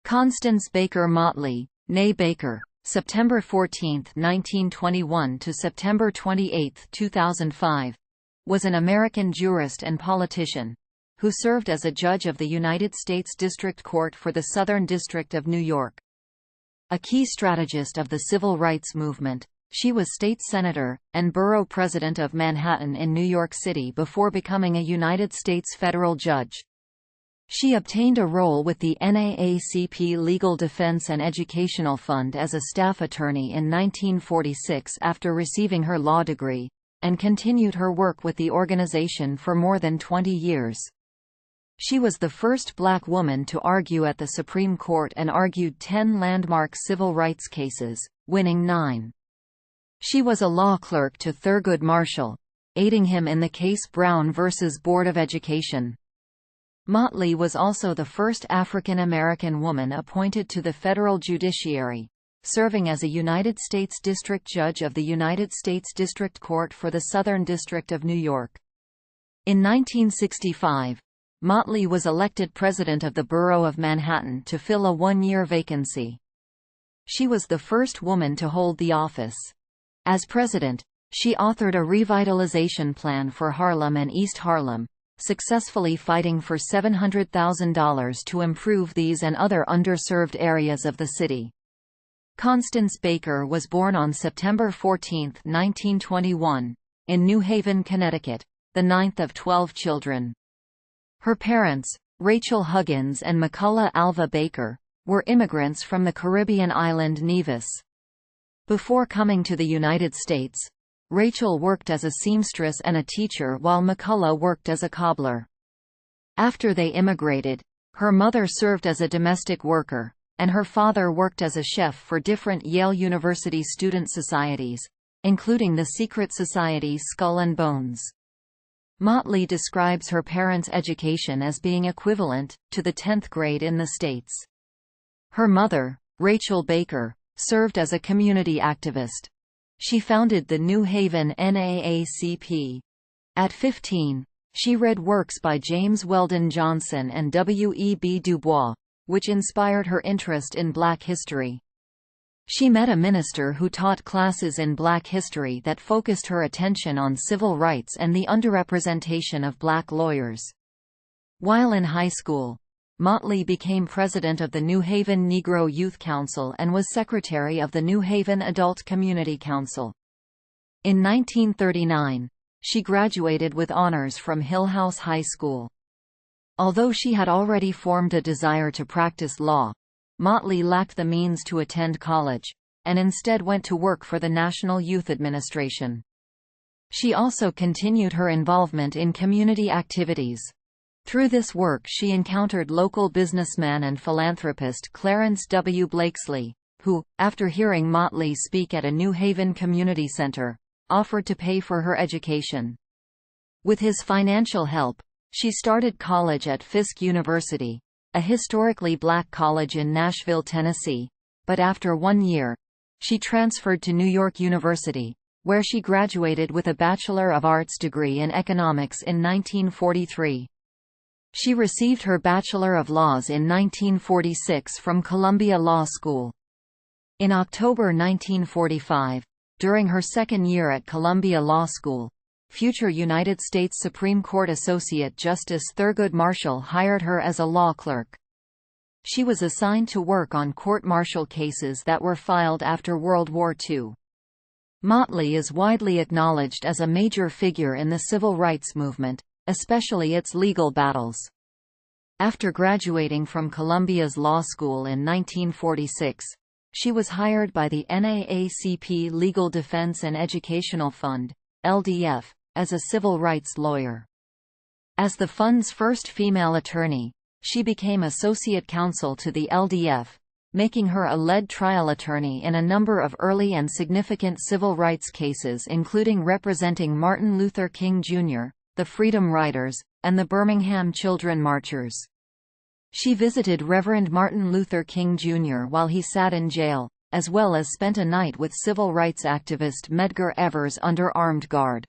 Constance Baker Motley, née Baker, September 14, 1921 to September 28, 2005, was an American jurist and politician who served as a judge of the United States District Court for the Southern District of New York. A key strategist of the civil rights movement, she was state senator and borough president of Manhattan in New York City before becoming a United States federal judge. She obtained a role with the NAACP Legal Defense and Educational Fund as a staff attorney in 1946 after receiving her law degree, and continued her work with the organization for more than 20 years. She was the first black woman to argue at the Supreme Court and argued 10 landmark civil rights cases, winning 9. She was a law clerk to Thurgood Marshall, aiding him in the case Brown v. Board of Education. Motley was also the first African American woman appointed to the federal judiciary, serving as a United States District Judge of the United States District Court for the Southern District of New York. In 1965, Motley was elected president of the Borough of Manhattan to fill a one-year vacancy. She was the first woman to hold the office. As president, she authored a revitalization plan for Harlem and East Harlem, successfully fighting for $700,000 to improve these and other underserved areas of the city. Constance Baker was born on September 14, 1921, in New Haven, Connecticut, the ninth of 12 children. Her parents, Rachel Huggins and McCullough Alva Baker, were immigrants from the Caribbean island Nevis. Before coming to the United States, Rachel worked as a seamstress and a teacher while McCullough worked as a cobbler. After they immigrated, her mother served as a domestic worker, and her father worked as a chef for different Yale University student societies, including the secret society Skull and Bones. Motley describes her parents' education as being equivalent to the 10th grade in the States. Her mother, Rachel Baker, served as a community activist. She founded the New Haven NAACP. At 15, she read works by James Weldon Johnson and W.E.B. Du Bois, which inspired her interest in Black history. She met a minister who taught classes in Black history that focused her attention on civil rights and the underrepresentation of Black lawyers. While in high school, Motley became president of the New Haven Negro Youth Council and was secretary of the New Haven Adult Community Council. In 1939, she graduated with honors from Hillhouse High School. Although she had already formed a desire to practice law, Motley lacked the means to attend college, and instead went to work for the National Youth Administration. She also continued her involvement in community activities. Through this work she encountered local businessman and philanthropist Clarence W. Blakesley, who, after hearing Motley speak at a New Haven community center, offered to pay for her education. With his financial help, she started college at Fisk University, a historically black college in Nashville, Tennessee, but after 1 year, she transferred to New York University, where she graduated with a Bachelor of Arts degree in economics in 1943. She received her Bachelor of Laws in 1946 from Columbia Law School. In October 1945, during her second year at Columbia Law School, future United States Supreme Court Associate Justice Thurgood Marshall hired her as a law clerk. She was assigned to work on court-martial cases that were filed after World War II. Motley is widely acknowledged as a major figure in the civil rights movement, especially its legal battles. After graduating from Columbia's law school in 1946, she was hired by the NAACP Legal Defense and Educational Fund, LDF, as a civil rights lawyer. As the fund's first female attorney, she became associate counsel to the LDF, making her a lead trial attorney in a number of early and significant civil rights cases, including representing Martin Luther King Jr., the Freedom Riders, and the Birmingham Children Marchers. She visited Reverend Martin Luther King Jr. while he sat in jail, as well as spent a night with civil rights activist Medgar Evers under armed guard.